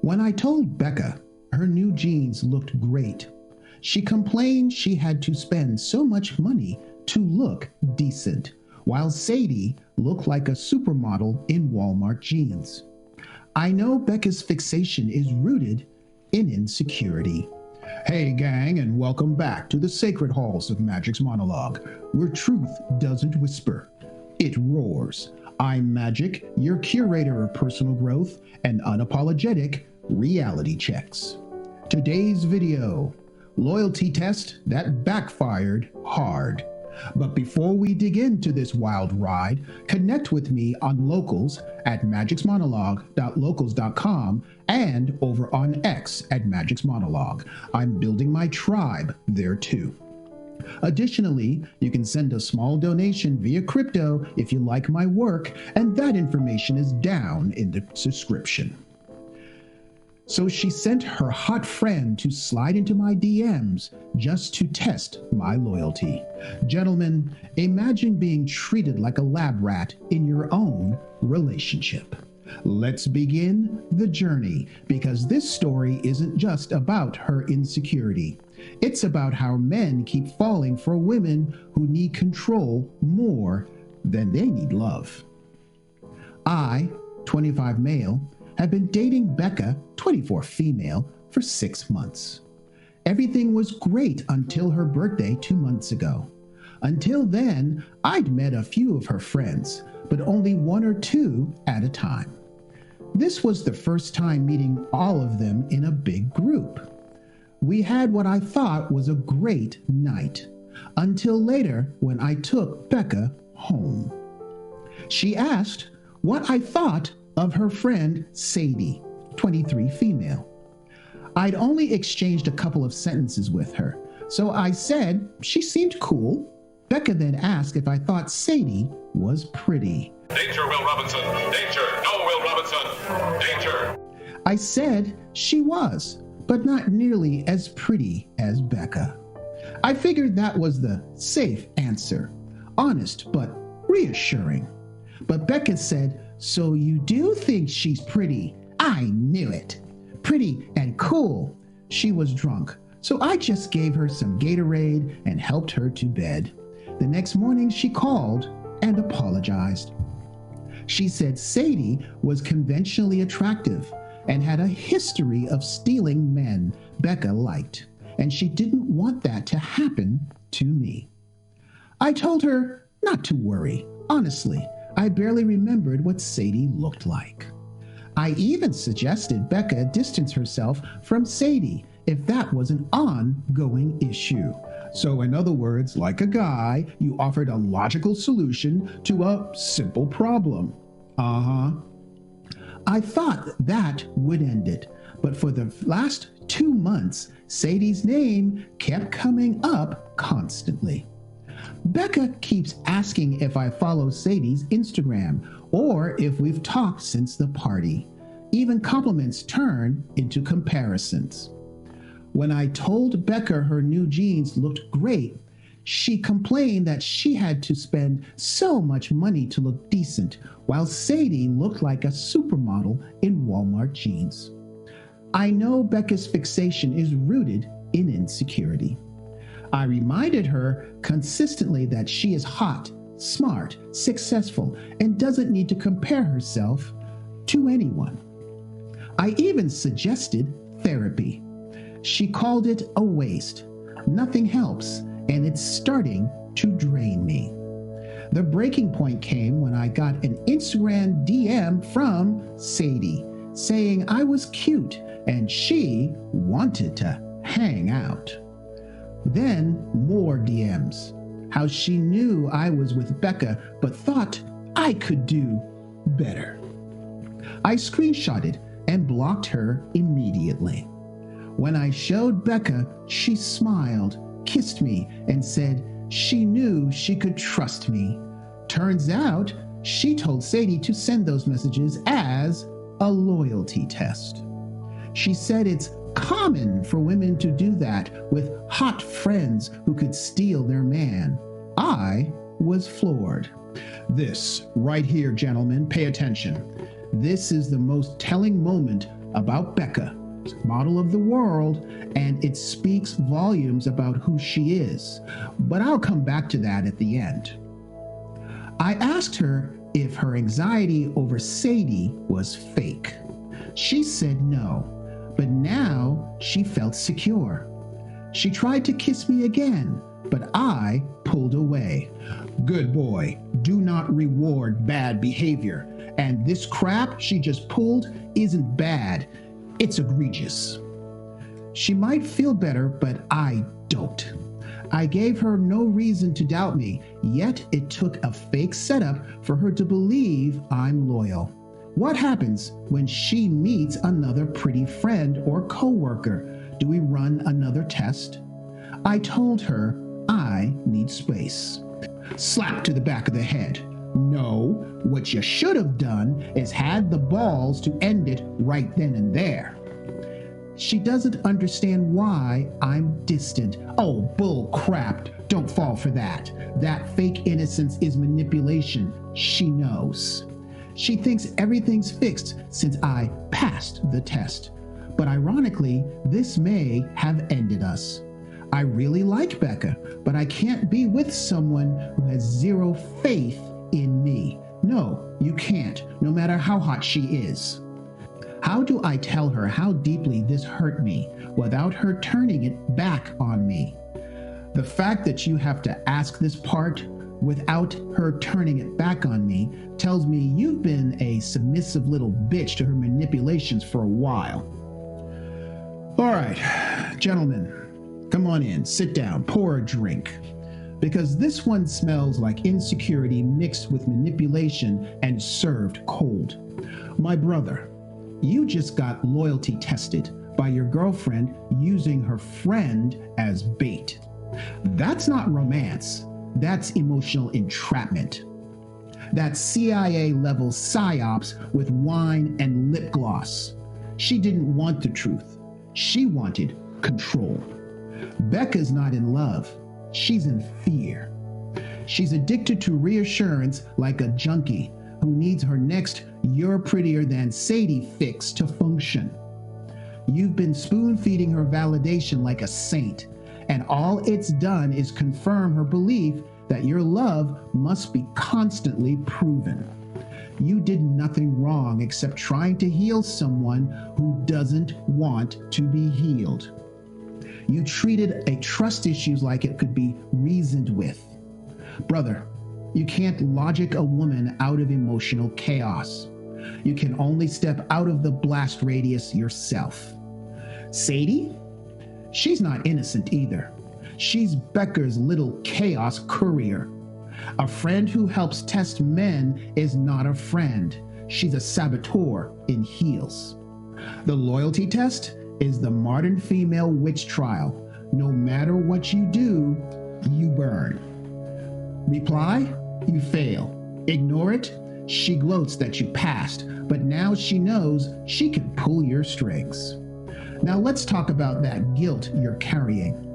When I told Becca her new jeans looked great, she complained she had to spend so much money to look decent, while Sadie looked like a supermodel in Walmart jeans. I know Becca's fixation is rooted in insecurity. Hey gang, and welcome back to the sacred halls of Magic's monologue, where truth doesn't whisper, it roars. I'm Magic, your curator of personal growth and unapologetic reality checks. Today's video, loyalty test that backfired hard. But before we dig into this wild ride, connect with me on Locals at magicsmonologue.locals.com and over on X at Magic's Monologue. I'm building my tribe there too. Additionally, you can send a small donation via crypto if you like my work, and that information is down in the description. So she sent her hot friend to slide into my DMs just to test my loyalty. Gentlemen, imagine being treated like a lab rat in your own relationship. Let's begin the journey, because this story isn't just about her insecurity. It's about how men keep falling for women who need control more than they need love. I, 25 male, have been dating Becca, 24 female, for 6 months. Everything was great until her birthday 2 months ago. Until then, I'd met a few of her friends, but only 1 or 2 at a time. This was the first time meeting all of them in a big group. We had what I thought was a great night, until later when I took Becca home. She asked what I thought of her friend Sadie, 23 female. I'd only exchanged a couple of sentences with her, so I said she seemed cool. Becca then asked if I thought Sadie was pretty. Danger, Will Robinson! Danger! No, Will Robinson! Danger! I said she was, but not nearly as pretty as Becca. I figured that was the safe answer, honest but reassuring. But Becca said, "So you do think she's pretty? I knew it. Pretty and cool." She was drunk, so I just gave her some Gatorade and helped her to bed. The next morning she called and apologized. She said Sadie was conventionally attractive and had a history of stealing men Becca liked, and she didn't want that to happen to me. I told her not to worry. Honestly, I barely remembered what Sadie looked like. I even suggested Becca distance herself from Sadie if that was an ongoing issue. So in other words, like a guy, you offered a logical solution to a simple problem. I thought that would end it, but for the last 2 months, Sadie's name kept coming up constantly. Becca keeps asking if I follow Sadie's Instagram or if we've talked since the party. Even compliments turn into comparisons. When I told Becca her new jeans looked great, she complained that she had to spend so much money to look decent, while Sadie looked like a supermodel in Walmart jeans. I know Becca's fixation is rooted in insecurity. I reminded her consistently that she is hot, smart, successful, and doesn't need to compare herself to anyone. I even suggested therapy. She called it a waste. Nothing helps, and it's starting to drain me. The breaking point came when I got an Instagram DM from Sadie saying I was cute and she wanted to hang out. Then more DMs, how she knew I was with Becca but thought I could do better. I screenshotted and blocked her immediately. When I showed Becca, she smiled, kissed me, and said she knew she could trust me. Turns out, she told Sadie to send those messages as a loyalty test. She said it's common for women to do that with hot friends who could steal their man. I was floored. This right here, gentlemen, pay attention. This is the most telling moment about Becca, model of the world, and it speaks volumes about who she is. But I'll come back to that at the end. I asked her if her anxiety over Sadie was fake. She said no, but now she felt secure. She tried to kiss me again, but I pulled away. Good boy, do not reward bad behavior. And this crap she just pulled isn't bad, it's egregious. She might feel better, but I don't. I gave her no reason to doubt me, yet it took a fake setup for her to believe I'm loyal. What happens when she meets another pretty friend or coworker? Do we run another test? I told her I need space. Slap to the back of the head. No, what you should have done is had the balls to end it right then and there. She doesn't understand why I'm distant. Oh, bull crap. Don't fall for that. That fake innocence is manipulation. She knows. She thinks everything's fixed since I passed the test. But ironically, this may have ended us. I really like Becca, but I can't be with someone who has zero faith in me. No, you can't, no matter how hot she is. How do I tell her how deeply this hurt me without her turning it back on me? The fact that you have to ask this part without her turning it back on me tells me you've been a submissive little bitch to her manipulations for a while. All right, gentlemen, come on in, sit down, pour a drink. Because this one smells like insecurity mixed with manipulation and served cold. My brother, you just got loyalty tested by your girlfriend using her friend as bait. That's not romance. That's emotional entrapment. That's CIA-level psyops with wine and lip gloss. She didn't want the truth. She wanted control. Becca's not in love. She's in fear. She's addicted to reassurance like a junkie who needs her next "you're prettier than Sadie" fix to function. You've been spoon-feeding her validation like a saint, and all it's done is confirm her belief that your love must be constantly proven. You did nothing wrong except trying to heal someone who doesn't want to be healed. You treated a trust issue like it could be reasoned with. Brother, you can't logic a woman out of emotional chaos. You can only step out of the blast radius yourself. Sadie? She's not innocent either. She's Becca's little chaos courier. A friend who helps test men is not a friend. She's a saboteur in heels. The loyalty test is the modern female witch trial. No matter what you do, you burn. Reply, you fail. Ignore it, she gloats that you passed, but now she knows she can pull your strings. Now let's talk about that guilt you're carrying.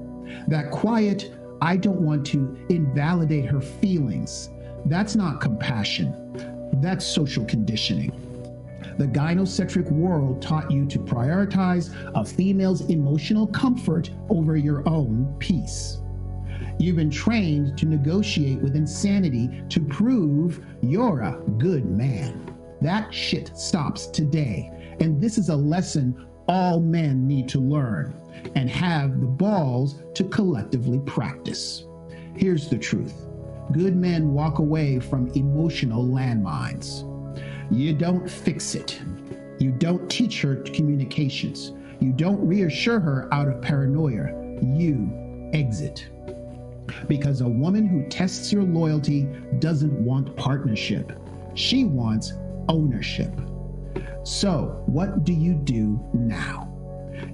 That quiet, I don't want to invalidate her feelings. That's not compassion. That's social conditioning. The gynocentric world taught you to prioritize a female's emotional comfort over your own peace. You've been trained to negotiate with insanity to prove you're a good man. That shit stops today, and this is a lesson all men need to learn and have the balls to collectively practice. Here's the truth. Good men walk away from emotional landmines. You don't fix it. You don't teach her communications. You don't reassure her out of paranoia. You exit. Because a woman who tests your loyalty doesn't want partnership. She wants ownership. So what do you do now?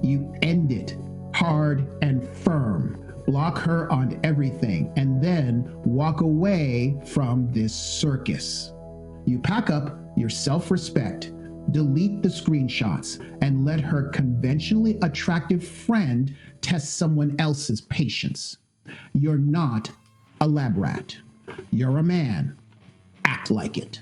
You end it hard and firm. Block her on everything and then walk away from this circus. You pack up your self-respect, delete the screenshots, and let her conventionally attractive friend test someone else's patience. You're not a lab rat. You're a man. Act like it.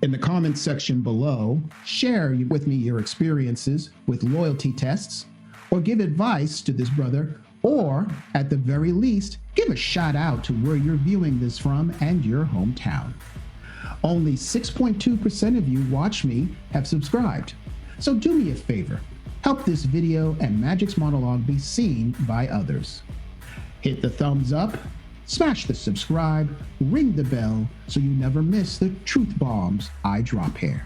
In the comments section below, share with me your experiences with loyalty tests, or give advice to this brother, or at the very least, give a shout out to where you're viewing this from and your hometown. Only 6.2% of you watch me have subscribed. So do me a favor, help this video and Magic's monologue be seen by others. Hit the thumbs up, smash the subscribe, ring the bell so you never miss the truth bombs I drop here.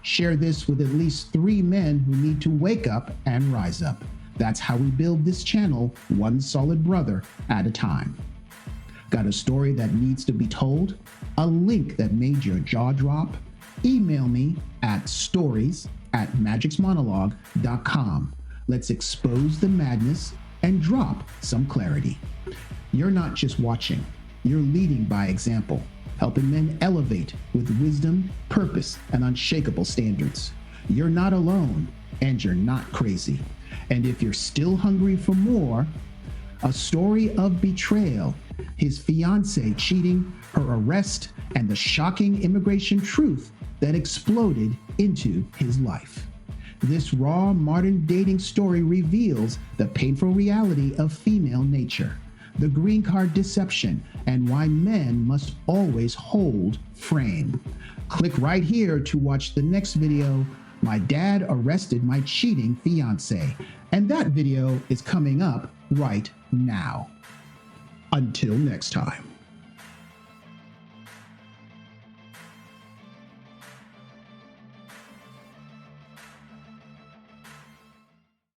Share this with at least 3 men who need to wake up and rise up. That's how we build this channel, one solid brother at a time. Got a story that needs to be told? A link that made your jaw drop? Email me at stories@magicsmonologue.com. Let's expose the madness and drop some clarity. You're not just watching, you're leading by example, helping men elevate with wisdom, purpose, and unshakable standards. You're not alone, and you're not crazy. And if you're still hungry for more, a story of betrayal, his fiancée cheating, her arrest, and the shocking immigration truth that exploded into his life. This raw modern dating story reveals the painful reality of female nature, the green card deception, and why men must always hold frame. Click right here to watch the next video, My Dad Arrested My Cheating Fiancé, and that video is coming up right now. Until next time.